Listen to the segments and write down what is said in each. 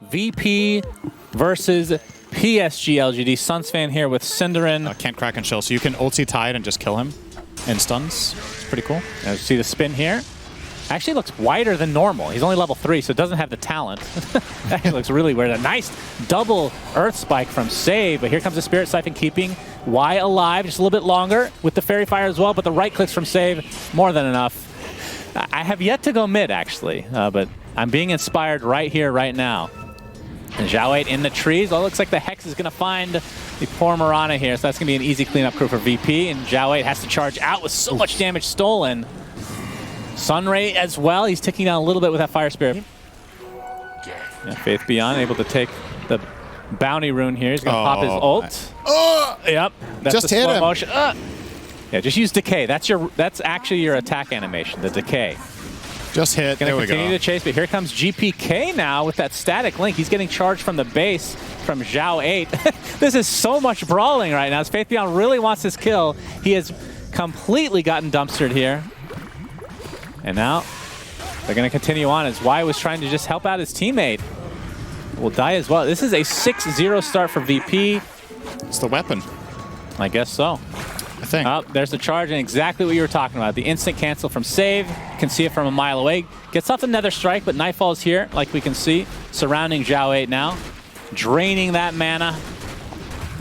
VP versus PSG.LGD. SUNSfan here with SyndereN. Can't crack and shell, so you can ulti tide and just kill him in stuns. It's pretty cool. Now, see the spin here? Actually looks wider than normal. He's only level 3, so it doesn't have the talent. Actually looks really weird. A nice double Earth Spike from Save, but here comes the Spirit Siphon keeping Y alive just a little bit longer with the Fairy Fire as well, but the right clicks from Save, more than enough. I have yet to go mid, actually, but I'm being inspired right here, right now. And Zhao8 in the trees. Oh, it looks like the Hex is going to find the poor Mirana here, so that's going to be an easy cleanup crew for VP, and Zhao8 has to charge out with so much damage stolen. Sunray as well. He's ticking down a little bit with that Fire Spirit. Yeah, Faith Beyond able to take the bounty rune here. He's going to pop his ult. Yep. That's just the hit slow him. Motion. Yeah, just use Decay. That's actually your attack animation, the Decay. Just hit. Gonna there we go. continue to chase, but here comes GPK now with that static link. He's getting charged from the base from Zhao8. This is so much brawling right now. As Faith Beyond really wants this kill. He has completely gotten dumpstered here. And now they're going to continue on as Y was trying to just help out his teammate. Will die as well. This is a 6-0 start for VP. It's the weapon. I guess so. I think. Oh, there's the charge and exactly what you were talking about. The instant cancel from Save. You can see it from a mile away. Gets off the Nether Strike, but Nightfall is here, like we can see, surrounding Zhao8 now. Draining that mana.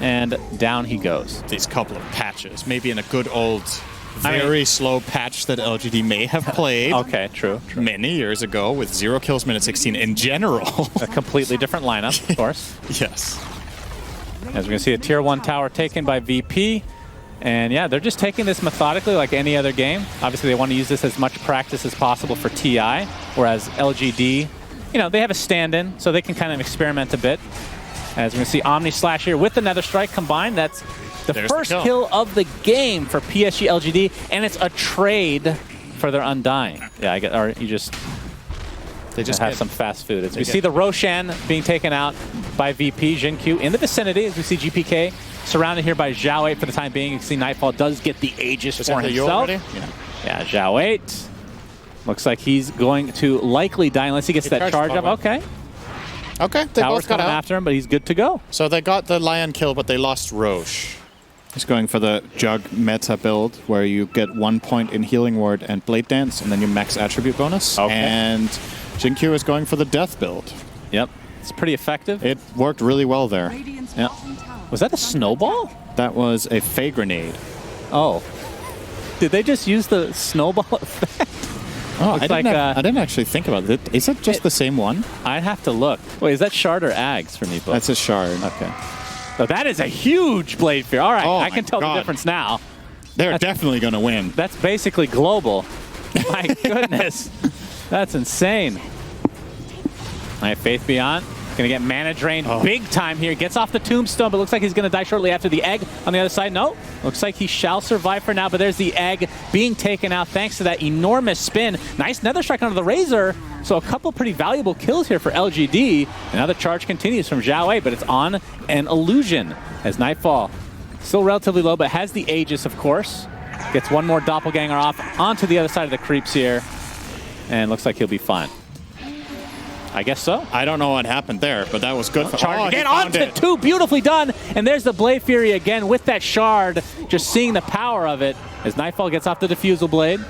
And down he goes. These couple of patches. Maybe in a good old, very slow patch that LGD may have played. Okay, true. Many years ago with 0 kills minute 16 in general. A completely different lineup, of course. Yes. As we can see, a tier 1 tower taken by VP. And yeah, they're just taking this methodically like any other game. Obviously, they want to use this as much practice as possible for TI, whereas LGD, you know, they have a stand-in, so they can kind of experiment a bit. As we can see, Omni Slash here with the Nether Strike combined. That's the first kill of the game for PSG.LGD, and it's a trade for their Undying. Yeah, I get, or you just... They just have some fast food. As we see the Roshan being taken out by VP, Jinq in the vicinity, as we see GPK surrounded here by Zhao8 for the time being. You can see Nightfall does get the Aegis for himself. Yeah, Zhao8. Looks like he's going to likely die unless he gets that charge up. Okay. Okay, they Tower's both got coming out. after him, but he's good to go. So they got the Lion kill, but they lost Roche. He's going for the Jug meta build, where you get 1 point in Healing Ward and Blade Dance, and then you max attribute bonus. Okay. And Jinq is going for the Death build. Yep, it's pretty effective. It worked really well there. Yeah. Was that a snowball? That was a Fey Grenade. Oh. Did they just use the snowball effect? Oh, I didn't actually think about it. Is it just the same one? I'd have to look. Wait, is that Shard or Ags for me, both? That's a Shard. Okay. So that is a huge Blade Fear. All right, I can tell the difference now. They're definitely going to win. That's basically global. My goodness. That's insane. All right, Faith Beyond. Going to get mana drained big time here. Gets off the Tombstone, but looks like he's going to die shortly after the egg on the other side. No, looks like he shall survive for now, but there's the egg being taken out thanks to that enormous spin. Nice Nether Strike onto the Razor. So a couple pretty valuable kills here for LGD. Now the charge continues from Zhao8, but it's on an illusion as Nightfall. Still relatively low, but has the Aegis, of course. Gets one more Doppelganger off onto the other side of the creeps here. And looks like he'll be fine. I guess so. I don't know what happened there, but that was good. Charge again onto 2, beautifully done. And there's the Blade Fury again with that shard, just seeing the power of it as Nightfall gets off the Diffusal Blade.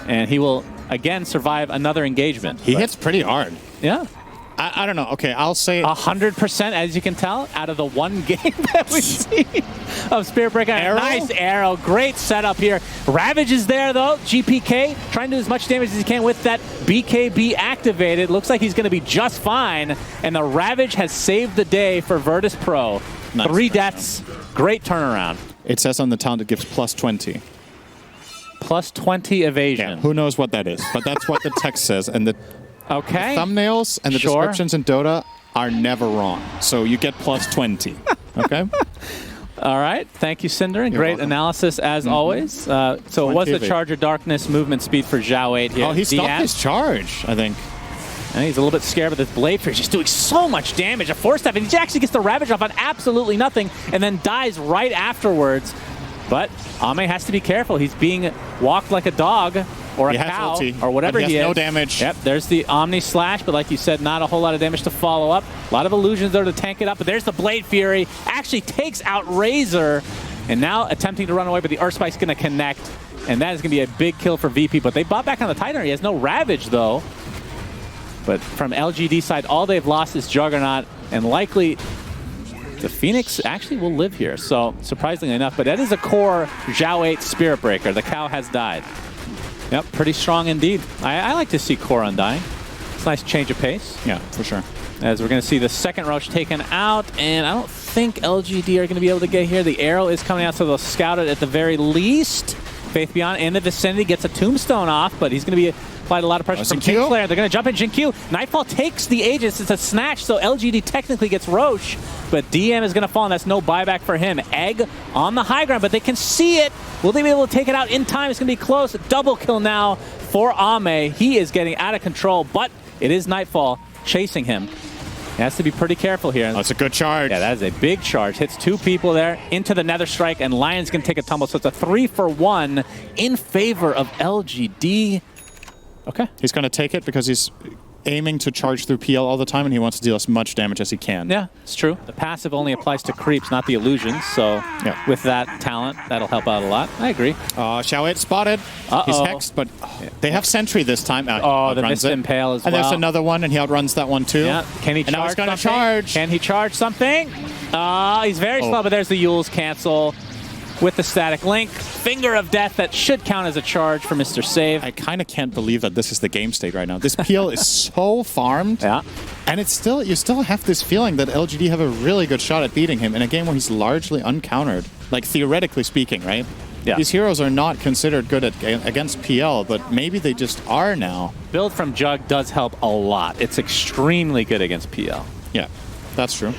And he will, again, survive another engagement. He hits pretty hard. Yeah. I don't know. Okay, I'll say 100%, as you can tell, out of the one game that we see of Spirit Breaker. Nice arrow. Great setup here. Ravage is there, though. GPK trying to do as much damage as he can with that BKB activated. Looks like he's going to be just fine. And the Ravage has saved the day for Virtus Pro. Nice. 3 deaths. Great turnaround. It says on the talent it gives plus 20. Plus 20 evasion. Yeah, who knows what that is, but that's what the text says. And the thumbnails and the descriptions in Dota are never wrong. So you get plus 20. Okay? All right. Thank you, SyndereN. Great analysis, as always. So it was the Charger Darkness movement speed for Zhao8 here. Oh, he stopped his charge, I think. And he's a little bit scared, but this Blade Fear is just doing so much damage. A 4-step, and he actually gets the Ravage off on absolutely nothing and then dies right afterwards. But Ame has to be careful. He's being walked like a dog or a he has cow, ulti, or whatever but he is. No damage. Yep, there's the Omni Slash, but like you said, not a whole lot of damage to follow up. A lot of illusions there to tank it up, but there's the Blade Fury. Actually takes out Razor, and now attempting to run away, but the Earth Spike's going to connect, and that is going to be a big kill for VP. But they bought back on the Titan. He has no Ravage, though. But from LGD side, all they've lost is Juggernaut, and likely the Phoenix actually will live here. So surprisingly enough, but that is a core Zhao 8 Spirit Breaker. The cow has died. Yep, pretty strong indeed. I like to see core undying. It's a nice change of pace. Yeah, for sure. As we're going to see the second Roche taken out, and I don't think LGD are going to be able to get here. The arrow is coming out, so they'll scout it at the very least. Faith Beyond in the vicinity gets a tombstone off, but he's going to be applied a lot of pressure from Kingslayer. They're going to jump in Jinkyu. Nightfall takes the Aegis. It's a snatch, so LGD technically gets Roche, but DM is going to fall, and that's no buyback for him. Egg on the high ground, but they can see it. Will they be able to take it out in time? It's going to be close. Double kill now for Ame. He is getting out of control, but it is Nightfall chasing him. He has to be pretty careful here. That's a good charge. Yeah, that is a big charge. Hits two people there into the Nether Strike, and Lion's going to take a tumble. So it's a 3-for-1 in favor of LGD. Okay. He's going to take it because he's aiming to charge through PL all the time, and he wants to deal as much damage as he can. Yeah, it's true. The passive only applies to creeps, not the illusions. So yeah, with that talent, that'll help out a lot. I agree. Zhao 8 spotted. He's hexed, but they have Sentry this time. The Mist Impale as well. And there's another one, and he outruns that one too. Yeah. Can he charge? And now he's going to charge. Can he charge something? He's very slow, but there's the Yule's cancel with the static link. Finger of Death that should count as a charge for Mr. Save. I kind of can't believe that this is the game state right now. This PL is so farmed. Yeah. And it's still, you still have this feeling that LGD have a really good shot at beating him in a game where he's largely uncountered. Like, theoretically speaking, right? Yeah. These heroes are not considered good against PL, but maybe they just are now. Build from Jug does help a lot. It's extremely good against PL. Yeah, that's true.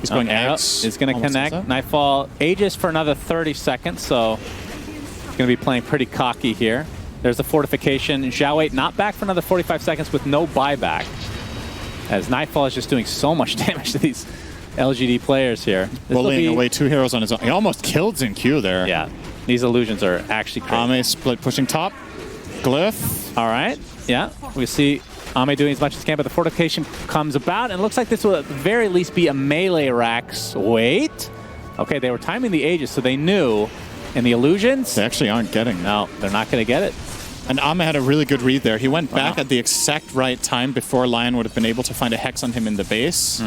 He's going X. Is going to connect. Nightfall Aegis for another 30 seconds, so he's going to be playing pretty cocky here. There's the fortification. Zhao 8 not back for another 45 seconds with no buyback, as Nightfall is just doing so much damage to these LGD players here. Bullying away two heroes on his own. He almost killed Zinq there. Yeah, these illusions are actually crazy. Ame split pushing top. Glyph. All right. Yeah, we see Ame doing as much as he can, but the fortification comes about, and it looks like this will at the very least be a melee Rax. Wait. Okay, they were timing the Aegis, so they knew. And the illusions? They actually aren't getting. No, they're not going to get it. And Ame had a really good read there. He went back at the exact right time before Lion would have been able to find a Hex on him in the base.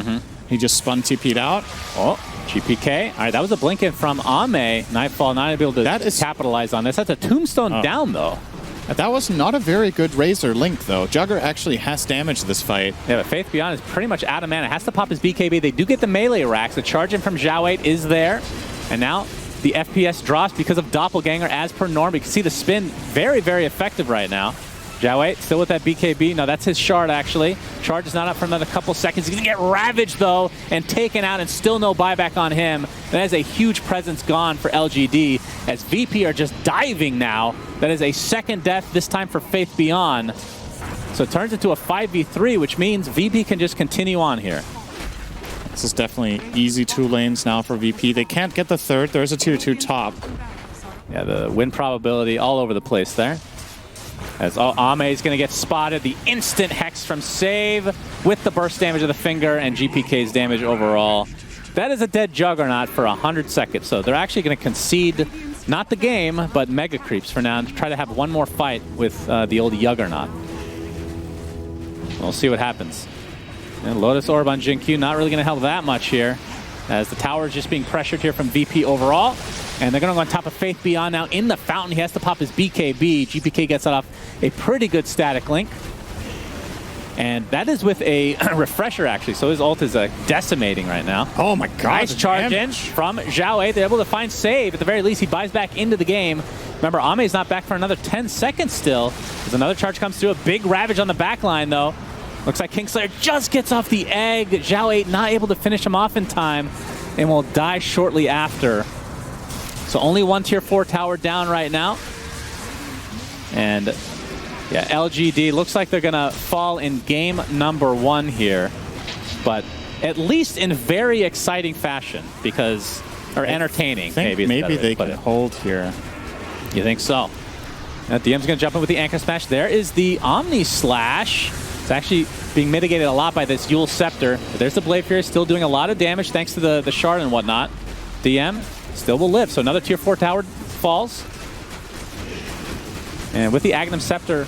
He just spun TP'd out. Oh, GPK. All right, that was a blink in from Ame. Nightfall not able to capitalize on this. That's a tombstone down, though. That was not a very good Razor link, though. Jugger actually has damaged this fight. Yeah, but Faith Beyond is pretty much out of mana. Has to pop his BKB. They do get the melee racks. The charge in from Zhao 8 is there. And now the FPS drops because of Doppelganger as per norm. You can see the spin very, very effective right now. Zhao 8 still with that BKB. No, that's his shard, actually. Charge is not up for another couple seconds. He's going to get ravaged, though, and taken out, and still no buyback on him. That is a huge presence gone for LGD, as VP are just diving now. That is a second death, this time for Faith Beyond. So it turns into a 5v3, which means VP can just continue on here. This is definitely easy 2 lanes now for VP. They can't get the third. There's a 2-2 top. Yeah, the win probability all over the place there. As Ame is going to get spotted. The instant Hex from Save with the burst damage of the finger and GPK's damage overall. That is a dead Juggernaut for 100 seconds. So they're actually going to concede, not the game, but Mega Creeps for now, and try to have one more fight with the old Juggernaut. We'll see what happens. And Lotus Orb on Jinkyu, not really going to help that much here, as the tower is just being pressured here from VP overall. And they're going to go on top of Faith Beyond now in the fountain. He has to pop his BKB. GPK gets it off a pretty good static link. And that is with a refresher, actually. So his ult is decimating right now. Oh my god. Nice charge in from Zhao 8. They're able to find Save. At the very least, he buys back into the game. Remember, Ame is not back for another 10 seconds still. As another charge comes through. A big Ravage on the back line, though. Looks like Kingslayer just gets off the egg. Zhao 8 not able to finish him off in time and will die shortly after. So only one tier 4 tower down right now. And yeah, LGD looks like they're going to fall in game number 1 here. But at least in very exciting fashion, because, or entertaining, maybe. Maybe they can hold here. You think so? DM's going to jump in with the Anchor Smash. There is the Omni Slash. It's actually being mitigated a lot by this Yule Scepter. But there's the Blade Fury, still doing a lot of damage thanks to the Shard and whatnot. DM still will live. So another tier 4 tower falls. And with the Agnum Scepter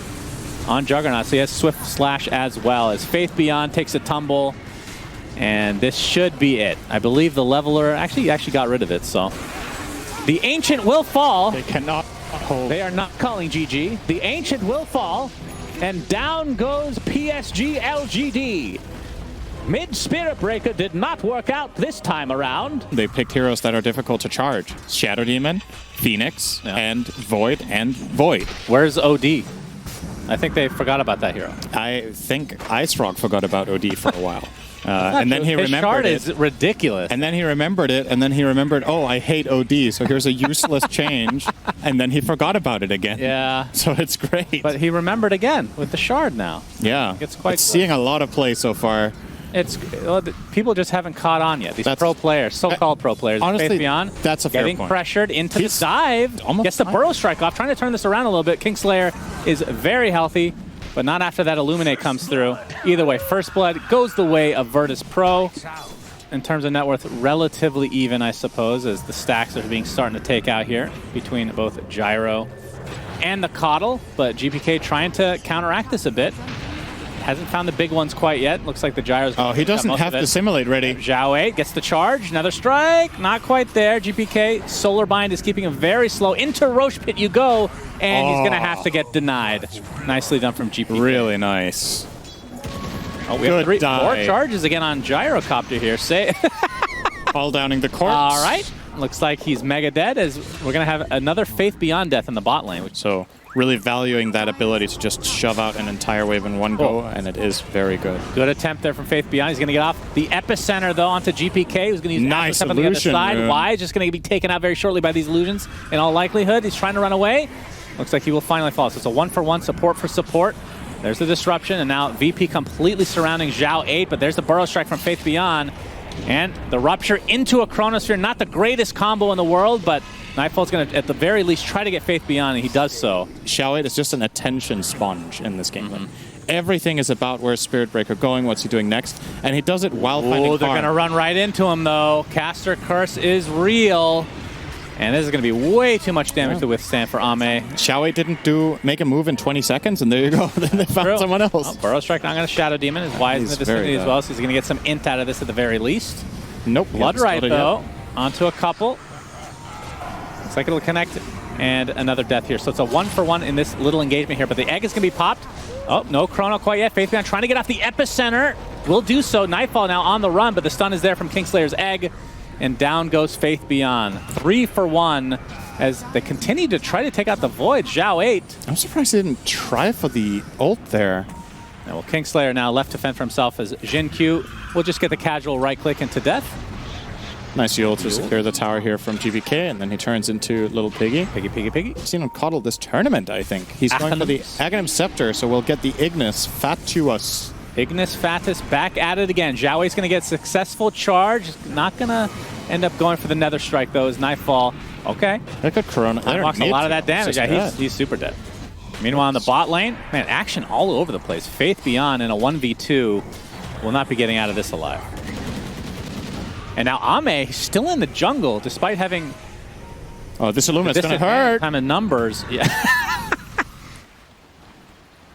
on Juggernaut, so he has Swift Slash as well, as Faith Beyond takes a tumble. And this should be it. I believe the Leveler actually got rid of it, so. The Ancient will fall. They cannot hold. They are not calling GG. The Ancient will fall. And down goes PSG.LGD. Mid-Spirit Breaker did not work out this time around. They picked heroes that are difficult to charge. Shadow Demon, Phoenix, and Void, Where's OD? I think they forgot about that hero. I think Ice Frog forgot about OD for a while. And then he remembered it. His shard is ridiculous. And then he remembered it, and then he remembered, oh, I hate OD, so here's a useless change. And then he forgot about it again. Yeah. So it's great. But he remembered again with the shard now. Yeah. It's quite seeing a lot of play so far. People just haven't caught on yet. These pro players, so-called pro players. Honestly, Faith Beyond, that's a fair getting point. pressured into the dive. Gets the Burrow Strike off, trying to turn this around a little bit. Kingslayer is very healthy, but not after that Illuminate comes through. Either way, First Blood goes the way of Virtus Pro. In terms of net worth, relatively even, I suppose, as the stacks are starting to take out here between both Gyro and the Coddle. But GPK trying to counteract this a bit. Hasn't found the big ones quite yet. Looks like the Gyro's... Oh, he doesn't have the Simulate ready. Zhao 8 gets the charge. Another strike. Not quite there. GPK, Solar Bind is keeping him very slow. Into Roche Pit you go, and he's going to have to get denied. Nicely done from GPK. Really nice. Oh, we have 4 charges again on Gyrocopter here. All downing the corpse. All right. Looks like he's mega dead, as we're going to have another Faith Beyond death in the bot lane. So really valuing that ability to just shove out an entire wave in one go, and it is very good. Good attempt there from Faith Beyond. He's going to get off the Epicenter, though, onto GPK, who's going to use nice on the other side. Why? Just going to be taken out very shortly by these illusions in all likelihood. He's trying to run away. Looks like he will finally fall. So it's a 1-for-1 support for support. There's the disruption, and now VP completely surrounding Zhao 8, but there's the Burrow Strike from Faith Beyond. And the Rupture into a Chronosphere. Not the greatest combo in the world, but Nightfall's going to, at the very least, try to get Faith Beyond, and he does so. Zhao 8 is just an attention sponge in this game. Everything is about where's Spirit Breaker going, what's he doing next, and he does it while finding harm. They're going to run right into him, though. Caster Curse is real. And this is going to be way too much damage to withstand for Ame. Zhao 8 didn't make a move in 20 seconds, and there you go. Then they found someone else. Oh, Burrow Strike not going to Shadow Demon. Is wise in the vicinity as well, so he's going to get some int out of this at the very least. Nope. Blood Right, though, onto a couple. Looks like it'll connect. And another death here. So it's a 1-for-1 in this little engagement here, but the egg is going to be popped. Oh, no Chrono quite yet. Faith Beyond trying to get off the Epicenter. Will do so. Nightfall now on the run, but the stun is there from Kingslayer's egg. And down goes Faith Beyond. 3-for-1 as they continue to try to take out the Void. Zhao 8. I'm surprised he didn't try for the ult there. And well, Kingslayer now left to fend for himself as Jin Q will just get the casual right click into death. Nice Yule to secure the tower here from GVK, and then he turns into Little Piggy. Piggy. I've seen him coddle this tournament, I think. He's going for the Aghanim Scepter, so we'll get the Ignis Fatuous. Ignis Fatus back at it again. Zhao 8's going to get successful charge. Not going to end up going for the Nether Strike, though, as Nightfall. Okay. Look at Corona. Unlocks a lot of that damage. Yeah, he's super dead. Meanwhile, in the bot lane, man, action all over the place. Faith Beyond in a 1v2 will not be getting out of this alive. And now Ame still in the jungle, despite having... Oh, this Illuminate's going to hurt. Time of numbers. Yeah.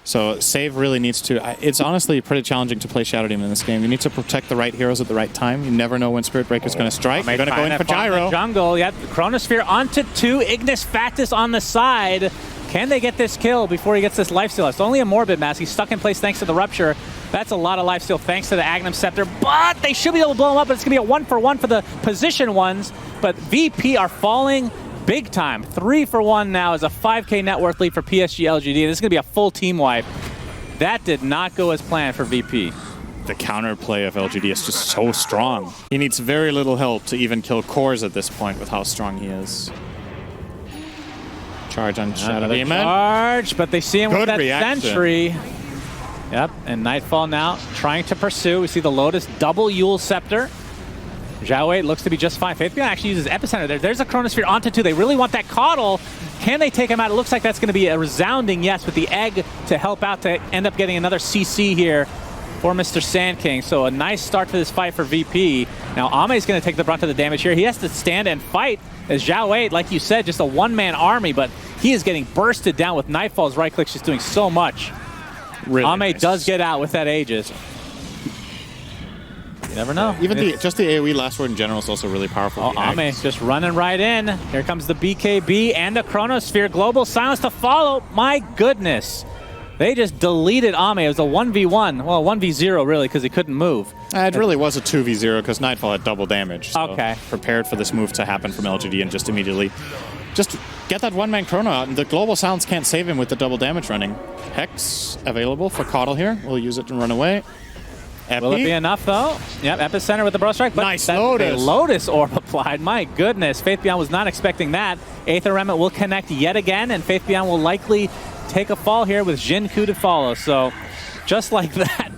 So Save really needs to... It's honestly pretty challenging to play Shadow Demon in this game. You need to protect the right heroes at the right time. You never know when Spirit Breaker's going to strike. You're going to go in for Gyro. Jungle, yep. Chronosphere onto 2. Ignis Fatus on the side. Can they get this kill before he gets this lifesteal? It's only a Morbid Mask. He's stuck in place thanks to the Rupture. That's a lot of lifesteal thanks to the Agnum Scepter. But they should be able to blow him up, but it's going to be a 1-for-1 for the position ones. But VP are falling big time. 3-for-1 now is a 5K net worth lead for PSG.LGD. This is going to be a full team wipe. That did not go as planned for VP. The counterplay of LGD is just so strong. He needs very little help to even kill cores at this point with how strong he is. Charge on Shadow Demon. Charge, but they see him with that reaction. Sentry. Yep, and Nightfall now trying to pursue. We see the Lotus double Yule Scepter. Zhao 8 looks to be just fine. Faith Beyond actually uses Epicenter there. There's a Chronosphere onto 2. They really want that Coddle. Can they take him out? It looks like that's going to be a resounding yes with the egg to help out to end up getting another CC here for Mr. Sand King. So a nice start to this fight for VP. Now Ame's going to take the brunt of the damage here. He has to stand and fight as Zhao Wei, like you said, just a one-man army, but he is getting bursted down with Nightfall's right click, just doing so much. Really Ame nice. does get out with that Aegis. You never know. Even just the AoE last word in general is also really powerful. Oh, Ame just running right in. Here comes the BKB and the Chronosphere. Global silence to follow. My goodness. They just deleted Ame. It was a 1v1. Well, 1v0 really, because he couldn't move. It really was a 2v0 because Nightfall had double damage. So Okay. prepared for this move to happen from LGD and just immediately just get that one-man Chrono out. And the Global Silence can't save him with the double damage running. Hex available for Caudle here. We'll use it and run away. Epi. Will it be enough, though? Yep, Epicenter with the Burrow Strike. But Nice that's Lotus. a Lotus Orb applied. My goodness. Faith Beyond was not expecting that. Aether Remnant will connect yet again, and Faith Beyond will likely take a fall here with Jin Ku to follow. So, just like that.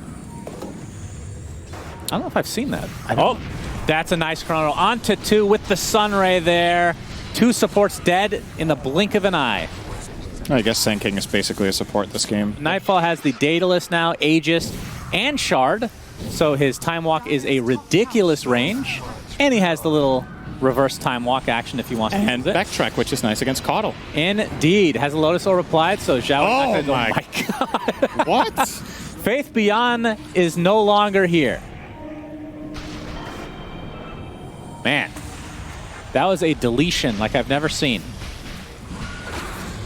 I don't know if I've seen that. Oh, that's a nice Chrono. On to 2 with the Sunray there. 2 supports dead in the blink of an eye. I guess Sand King is basically a support this game. Nightfall has the Daedalus now, Aegis, and Shard. So his Time Walk is a ridiculous range. And he has the little reverse Time Walk action if he wants to And use it. backtrack, which is nice against Caudle. Indeed. Has a Lotus Orb applied, so Zhao is not my gonna go. My God. What? Faith Beyond is no longer here. Man. That was a deletion like I've never seen.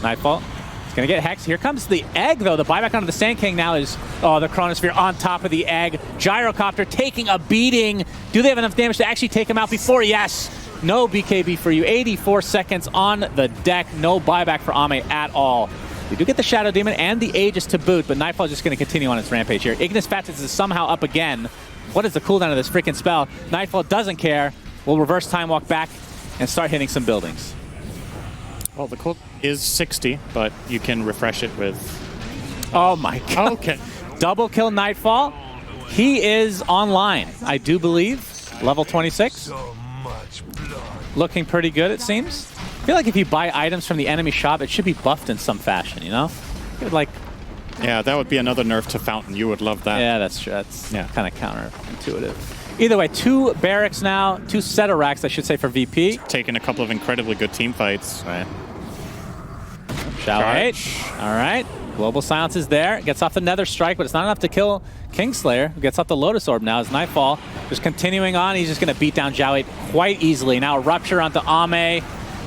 Nightfall. He's going to get Hex. Here comes the egg, though. The buyback onto the Sand King now is, oh, the Chronosphere on top of the egg. Gyrocopter taking a beating. Do they have enough damage to actually take him out before? Yes. No BKB for you. 84 seconds on the deck. No buyback for Ame at all. We do get the Shadow Demon and the Aegis to boot, but Nightfall is just going to continue on its rampage here. Ignis Fatuous is somehow up again. What is the cooldown of this freaking spell? Nightfall doesn't care. We'll reverse Time Walk back and start hitting some buildings. Well, the cooldown is 60, but you can refresh it with... Oh my God. Okay. Double kill Nightfall. He is online, I do believe. Level 26. Looking pretty good, it seems. I feel like if you buy items from the enemy shop, it should be buffed in some fashion, you know? Like, Yeah, that would be another nerf to Fountain. You would love that. yeah, that's true. That's kind of counterintuitive. Either way, 2 barracks now, 2 set of racks, I should say, for VP. Taking a couple of incredibly good team fights. Right. Shall we? All right. Global Silence is there. Gets off the Nether Strike, but it's not enough to kill Kingslayer, who gets off the Lotus Orb now as Nightfall. Just continuing on, he's just going to beat down Zhao quite easily. Now a Rupture onto Ame.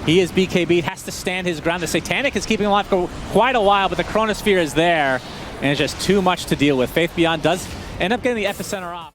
He is BKB, has to stand his ground. The Satanic is keeping him alive for quite a while, but the Chronosphere is there, and it's just too much to deal with. Faith Beyond does end up getting the Epicenter off.